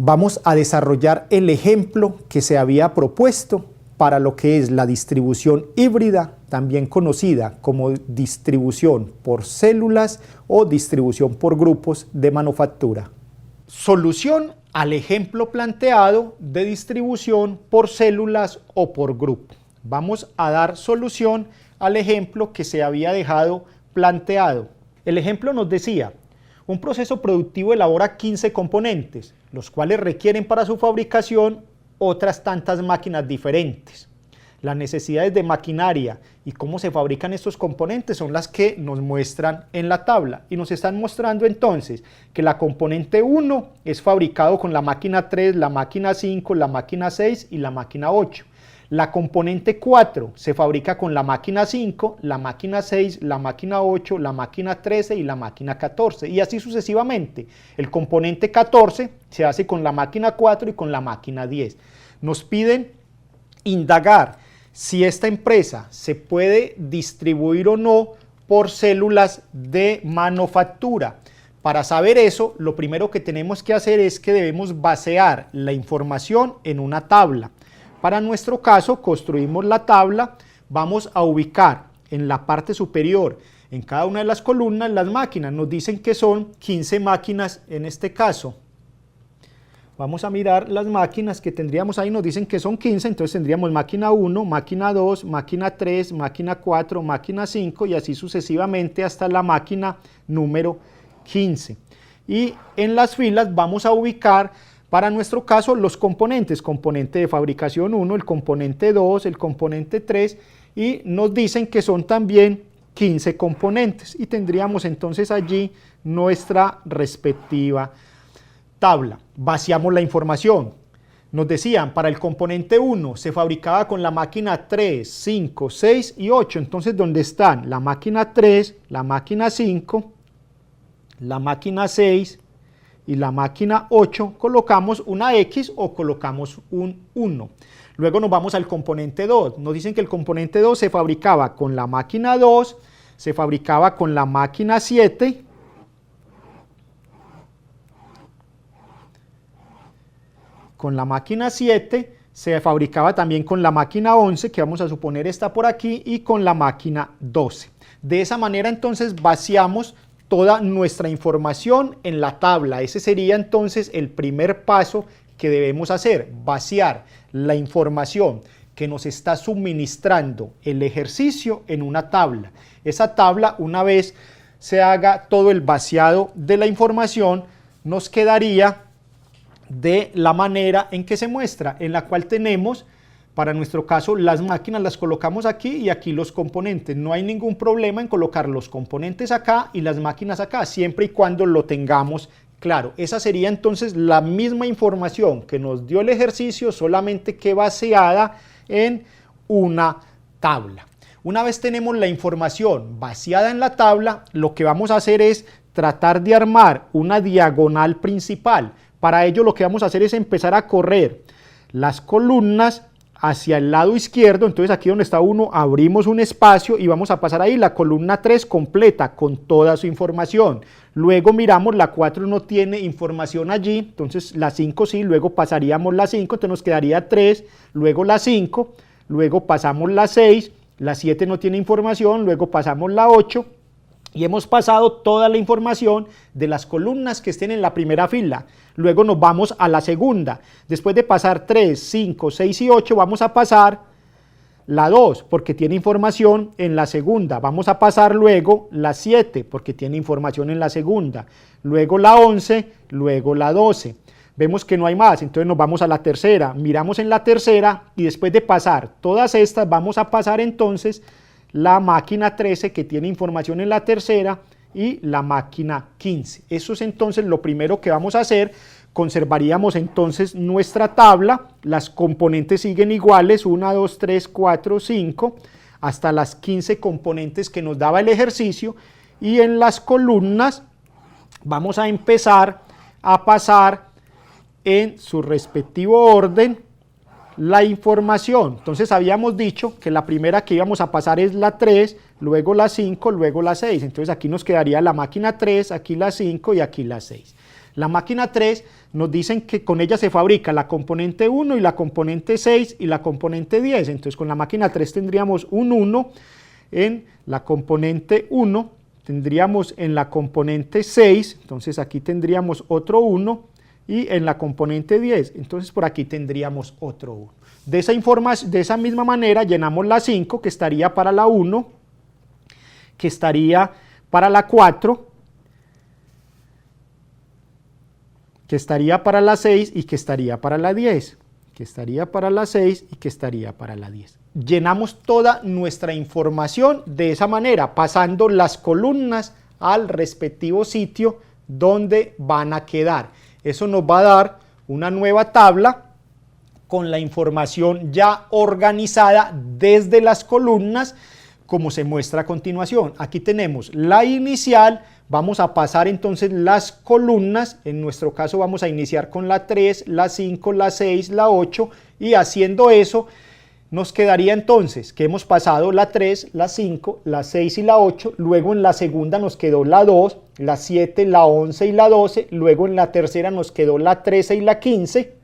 vamos a desarrollar el ejemplo que se había propuesto para lo que es la distribución híbrida, también conocida como distribución por células o distribución por grupos de manufactura. Solución al ejemplo planteado de distribución por células o por grupo. Vamos a dar solución al ejemplo que se había dejado planteado. El ejemplo nos decía: un proceso productivo elabora 15 componentes, los cuales requieren para su fabricación otras tantas máquinas diferentes. Las necesidades de maquinaria y cómo se fabrican estos componentes son las que nos muestran en la tabla, y nos están mostrando entonces que la componente 1 es fabricado con la máquina 3, la máquina 5, la máquina 6 y la máquina 8. La componente 4 se fabrica con la máquina 5, la máquina 6, la máquina 8, la máquina 13 y la máquina 14, y así sucesivamente. El componente 14 se hace con la máquina 4 y con la máquina 10. Nos piden indagar si esta empresa se puede distribuir o no por células de manufactura. Para saber eso, lo primero que tenemos que hacer es que debemos basear la información en una tabla. Para nuestro caso, construimos la tabla, vamos a ubicar en la parte superior, en cada una de las columnas, las máquinas. Nos dicen que son 15 máquinas en este caso. Vamos a mirar las máquinas que tendríamos ahí, nos dicen que son 15, entonces tendríamos máquina 1, máquina 2, máquina 3, máquina 4, máquina 5 y así sucesivamente hasta la máquina número 15. Y en las filas vamos a ubicar, para nuestro caso, los componentes: componente de fabricación 1, el componente 2, el componente 3, y nos dicen que son también 15 componentes, y tendríamos entonces allí nuestra respectiva tabla. Vaciamos la información. Nos decían, para el componente 1 se fabricaba con la máquina 3, 5, 6 y 8. Entonces, ¿dónde están? La máquina 3, la máquina 5, la máquina 6 y la máquina 8. Colocamos una X o colocamos un 1. Luego nos vamos al componente 2. Nos dicen que el componente 2 se fabricaba con la máquina 2, se fabricaba con la máquina 7, con la máquina 7, se fabricaba también con la máquina 11, que vamos a suponer está por aquí, y con la máquina 12. De esa manera entonces vaciamos toda nuestra información en la tabla. Ese sería entonces el primer paso que debemos hacer: vaciar la información que nos está suministrando el ejercicio en una tabla. Esa tabla, una vez se haga todo el vaciado de la información, nos quedaría de la manera en que se muestra, en la cual tenemos, para nuestro caso, las máquinas las colocamos aquí y aquí los componentes. No hay ningún problema en colocar los componentes acá y las máquinas acá, siempre y cuando lo tengamos claro. Esa sería entonces la misma información que nos dio el ejercicio, solamente que vaciada en una tabla. Una vez tenemos la información vaciada en la tabla, lo que vamos a hacer es tratar de armar una diagonal principal. Para ello lo que vamos a hacer es empezar a correr las columnas hacia el lado izquierdo. Entonces aquí donde está 1 abrimos un espacio y vamos a pasar ahí la columna 3 completa con toda su información. Luego miramos, la 4 no tiene información allí, entonces la 5 sí, luego pasaríamos la 5, entonces nos quedaría 3, luego la 5, luego pasamos la 6, la 7 no tiene información, luego pasamos la 8, y hemos pasado toda la información de las columnas que estén en la primera fila. Luego nos vamos a la segunda. Después de pasar 3, 5, 6 y 8, vamos a pasar la 2, porque tiene información en la segunda. Vamos a pasar luego la 7, porque tiene información en la segunda. Luego la 11, luego la 12. Vemos que no hay más, entonces nos vamos a la tercera. Miramos en la tercera y después de pasar todas estas, vamos a pasar entonces la máquina 13, que tiene información en la tercera, y la máquina 15. Eso es entonces lo primero que vamos a hacer. Conservaríamos entonces nuestra tabla, las componentes siguen iguales, 1, 2, 3, 4, 5, hasta las 15 componentes que nos daba el ejercicio, y en las columnas vamos a empezar a pasar en su respectivo orden la información. Entonces habíamos dicho que la primera que íbamos a pasar es la 3, luego la 5, luego la 6. Entonces aquí nos quedaría la máquina 3, aquí la 5 y aquí la 6. La máquina 3 nos dicen que con ella se fabrica la componente 1 y la componente 6 y la componente 10. Entonces con la máquina 3 tendríamos un 1 en la componente 1, tendríamos en la componente 6, entonces aquí tendríamos otro 1 y en la componente 10, entonces por aquí tendríamos otro 1. De esa misma manera llenamos la 5 que estaría para la 1, que estaría para la 4, que estaría para la 6 y que estaría para la 10, que estaría para la 6 y que estaría para la 10. Llenamos toda nuestra información de esa manera, pasando las columnas al respectivo sitio donde van a quedar. Eso nos va a dar una nueva tabla con la información ya organizada desde las columnas, como se muestra a continuación. Aquí tenemos la inicial, vamos a pasar entonces las columnas, en nuestro caso vamos a iniciar con la 3, la 5, la 6, la 8, y haciendo eso nos quedaría entonces que hemos pasado la 3, la 5, la 6 y la 8, luego en la segunda nos quedó la 2, la 7, la 11 y la 12, luego en la tercera nos quedó la 13 y la 15,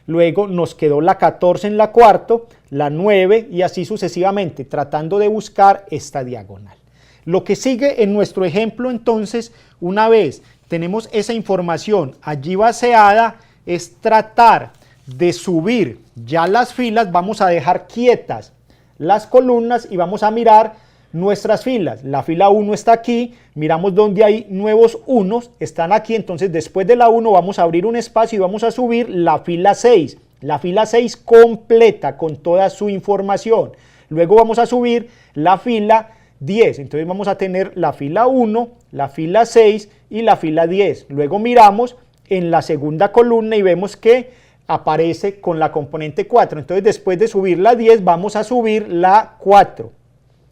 luego nos quedó la 14 en la cuarta, la 9 y así sucesivamente, tratando de buscar esta diagonal. Lo que sigue en nuestro ejemplo entonces, una vez tenemos esa información allí baseada, es tratar de subir ya las filas. Vamos a dejar quietas las columnas y vamos a mirar nuestras filas. La fila 1 está aquí, miramos donde hay nuevos unos, están aquí, entonces después de la 1 vamos a abrir un espacio y vamos a subir la fila 6. La fila 6 completa con toda su información. Luego vamos a subir la fila 10, entonces vamos a tener la fila 1, la fila 6 y la fila 10. Luego miramos en la segunda columna y vemos que aparece con la componente 4, entonces después de subir la 10 vamos a subir la 4.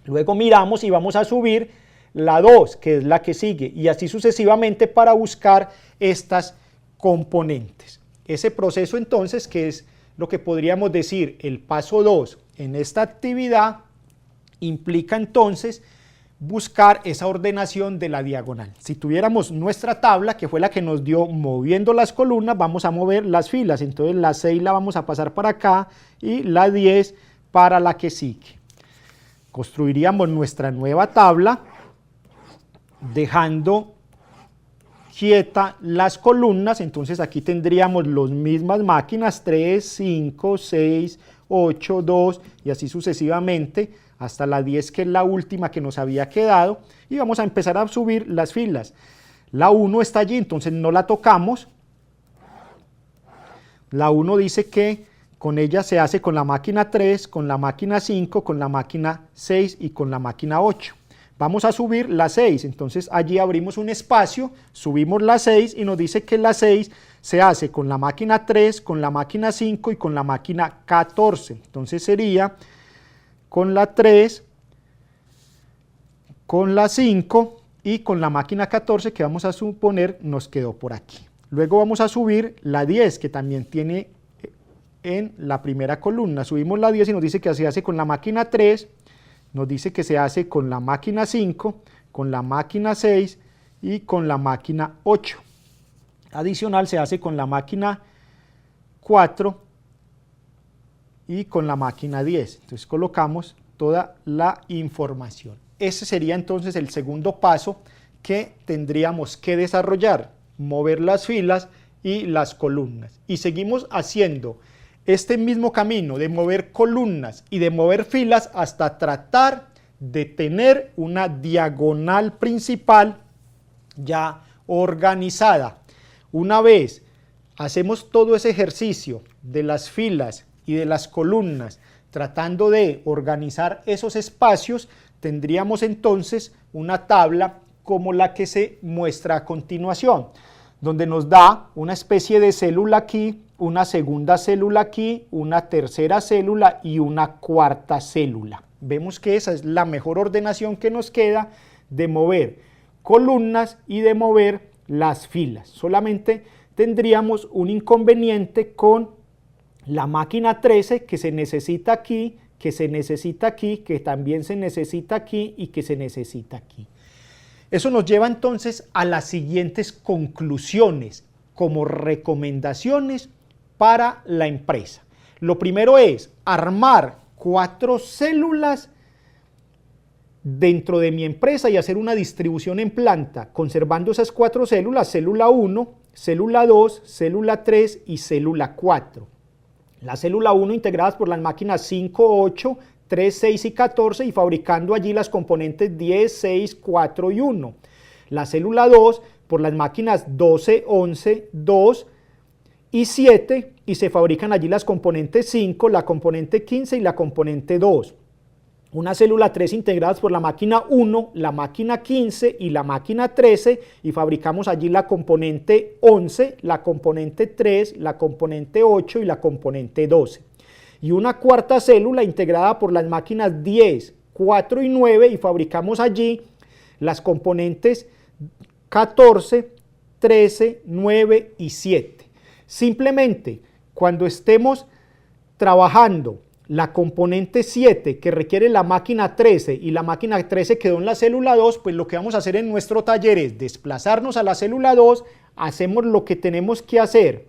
Luego miramos y vamos a subir la 2, que es la que sigue, y así sucesivamente para buscar estas componentes. Ese proceso entonces, que es lo que podríamos decir el paso 2 en esta actividad, implica entonces buscar esa ordenación de la diagonal. Si tuviéramos nuestra tabla, que fue la que nos dio moviendo las columnas, vamos a mover las filas, entonces la 6 la vamos a pasar para acá y la 10 para la que sigue. Construiríamos nuestra nueva tabla dejando quieta las columnas, entonces aquí tendríamos las mismas máquinas, 3, 5, 6, 8, 2 y así sucesivamente hasta la 10, que es la última que nos había quedado, y vamos a empezar a subir las filas. La 1 está allí, entonces no la tocamos. La 1 dice que con ella se hace con la máquina 3, con la máquina 5, con la máquina 6 y con la máquina 8. Vamos a subir la 6, entonces allí abrimos un espacio, subimos la 6 y nos dice que la 6 se hace con la máquina 3, con la máquina 5 y con la máquina 14. Entonces sería con la 3, con la 5 y con la máquina 14, que vamos a suponer nos quedó por aquí. Luego vamos a subir la 10, que también tiene en la primera columna. Subimos la 10 y nos dice que se hace con la máquina 3, nos dice que se hace con la máquina 5, con la máquina 6 y con la máquina 8. Adicional se hace con la máquina 4 y con la máquina 10. Entonces colocamos toda la información. Ese sería entonces el segundo paso que tendríamos que desarrollar, mover las filas y las columnas. Y seguimos haciendo este mismo camino de mover columnas y de mover filas hasta tratar de tener una diagonal principal ya organizada. Una vez hacemos todo ese ejercicio de las filas y de las columnas, tratando de organizar esos espacios, tendríamos entonces una tabla como la que se muestra a continuación, donde nos da una especie de célula aquí, una segunda célula aquí, una tercera célula y una cuarta célula. Vemos que esa es la mejor ordenación que nos queda de mover columnas y de mover las filas. Solamente tendríamos un inconveniente con la máquina 13, que se necesita aquí, que se necesita aquí, que también se necesita aquí y que se necesita aquí. Eso nos lleva entonces a las siguientes conclusiones como recomendaciones para la empresa. Lo primero es armar 4 células dentro de mi empresa y hacer una distribución en planta, conservando esas 4 células, célula 1, célula 2, célula 3 y célula 4. La célula 1 integradas por las máquinas 5, 8, 3, 6 y 14 y fabricando allí las componentes 10, 6, 4 y 1. La célula 2 por las máquinas 12, 11, 2 y 7 y se fabrican allí las componentes 5, la componente 15 y la componente 2. Una célula 3 integradas por la máquina 1, la máquina 15 y la máquina 13 y fabricamos allí la componente 11, la componente 3, la componente 8 y la componente 12. Y una cuarta célula integrada por las máquinas 10, 4 y 9 y fabricamos allí las componentes 14, 13, 9 y 7. Simplemente cuando estemos trabajando la componente 7 que requiere la máquina 13 y la máquina 13 quedó en la célula 2, pues lo que vamos a hacer en nuestro taller es desplazarnos a la célula 2, hacemos lo que tenemos que hacer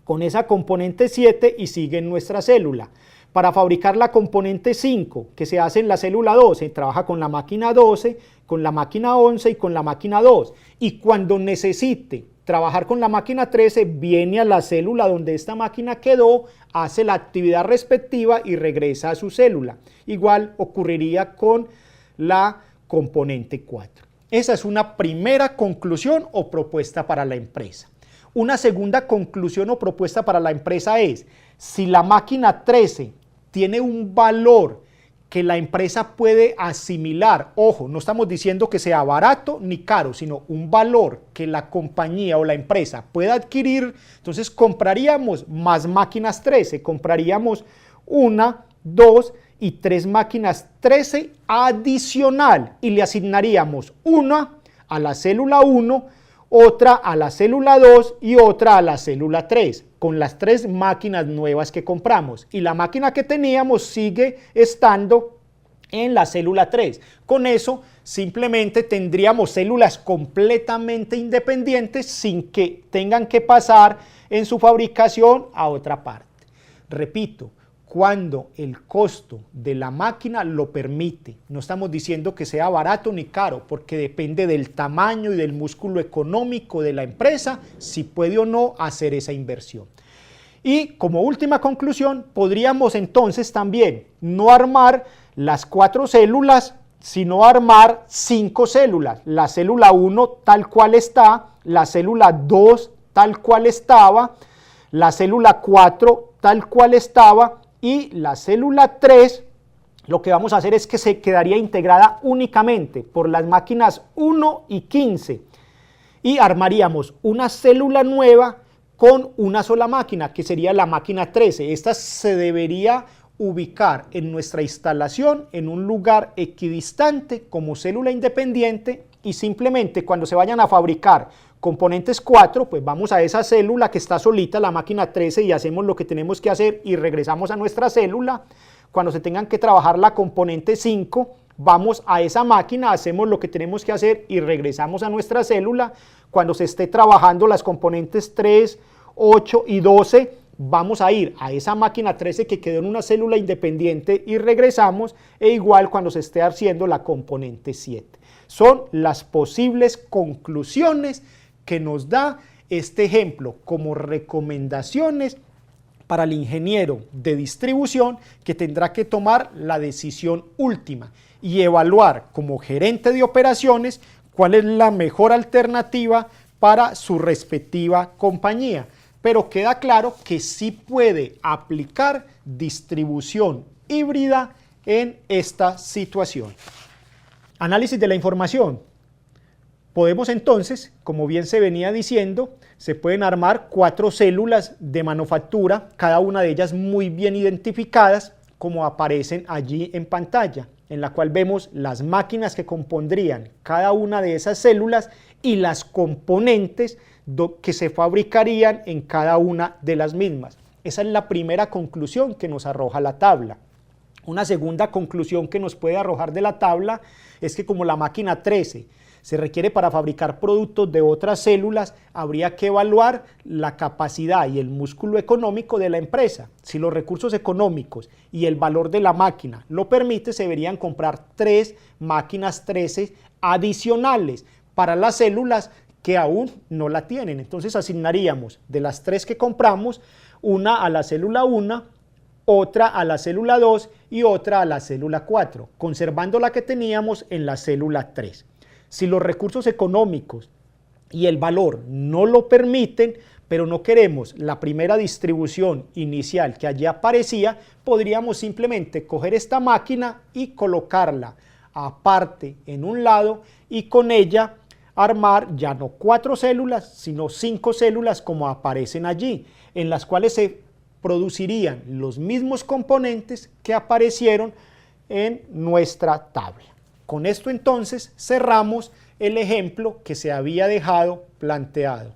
con esa componente 7 y sigue en nuestra célula. Para fabricar la componente 5 que se hace en la célula 12, trabaja con la máquina 12, con la máquina 11 y con la máquina 2. Y cuando necesite trabajar con la máquina 13, viene a la célula donde esta máquina quedó, hace la actividad respectiva y regresa a su célula. Igual ocurriría con la componente 4. Esa es una primera conclusión o propuesta para la empresa. Una segunda conclusión o propuesta para la empresa es, si la máquina 13 tiene un valor que la empresa puede asimilar, ojo, no estamos diciendo que sea barato ni caro, sino un valor que la compañía o la empresa pueda adquirir, entonces compraríamos más máquinas 13, compraríamos 1, 2 y 3 máquinas 13 adicional y le asignaríamos una a la célula 1, otra a la célula 2 y otra a la célula 3, con las 3 máquinas nuevas que compramos. Y la máquina que teníamos sigue estando en la célula 3. Con eso simplemente tendríamos células completamente independientes sin que tengan que pasar en su fabricación a otra parte. Repito, cuando el costo de la máquina lo permite. No estamos diciendo que sea barato ni caro, porque depende del tamaño y del músculo económico de la empresa, si puede o no hacer esa inversión. Y como última conclusión, podríamos entonces también no armar las 4 células, sino armar 5 células. La célula 1 tal cual está, la célula 2 tal cual estaba, la célula 4 tal cual estaba, y la célula 3, lo que vamos a hacer es que se quedaría integrada únicamente por las máquinas 1 y 15 y armaríamos una célula nueva con una sola máquina, que sería la máquina 13. Esta se debería ubicar en nuestra instalación en un lugar equidistante como célula independiente y simplemente cuando se vayan a fabricar componentes 4, pues vamos a esa célula que está solita, la máquina 13, y hacemos lo que tenemos que hacer y regresamos a nuestra célula. Cuando se tengan que trabajar la componente 5, vamos a esa máquina, hacemos lo que tenemos que hacer y regresamos a nuestra célula. Cuando se esté trabajando las componentes 3, 8 y 12, vamos a ir a esa máquina 13 que quedó en una célula independiente y regresamos, e igual cuando se esté haciendo la componente 7. Son las posibles conclusiones que nos da este ejemplo como recomendaciones para el ingeniero de distribución que tendrá que tomar la decisión última y evaluar como gerente de operaciones cuál es la mejor alternativa para su respectiva compañía. Pero queda claro que sí puede aplicar distribución híbrida en esta situación. Análisis de la información. Podemos entonces, como bien se venía diciendo, se pueden armar 4 células de manufactura, cada una de ellas muy bien identificadas, como aparecen allí en pantalla, en la cual vemos las máquinas que compondrían cada una de esas células y las componentes que se fabricarían en cada una de las mismas. Esa es la primera conclusión que nos arroja la tabla. Una segunda conclusión que nos puede arrojar de la tabla es que como la máquina 13 se requiere para fabricar productos de otras células, habría que evaluar la capacidad y el músculo económico de la empresa. Si los recursos económicos y el valor de la máquina lo permite, se deberían comprar 3 máquinas 13 adicionales para las células que aún no la tienen. Entonces asignaríamos de las 3 que compramos, una a la célula 1, otra a la célula 2 y otra a la célula 4, conservando la que teníamos en la célula 3. Si los recursos económicos y el valor no lo permiten, pero no queremos la primera distribución inicial que allí aparecía, podríamos simplemente coger esta máquina y colocarla aparte en un lado y con ella armar ya no 4 células, sino 5 células como aparecen allí, en las cuales se producirían los mismos componentes que aparecieron en nuestra tabla. Con esto entonces cerramos el ejemplo que se había dejado planteado.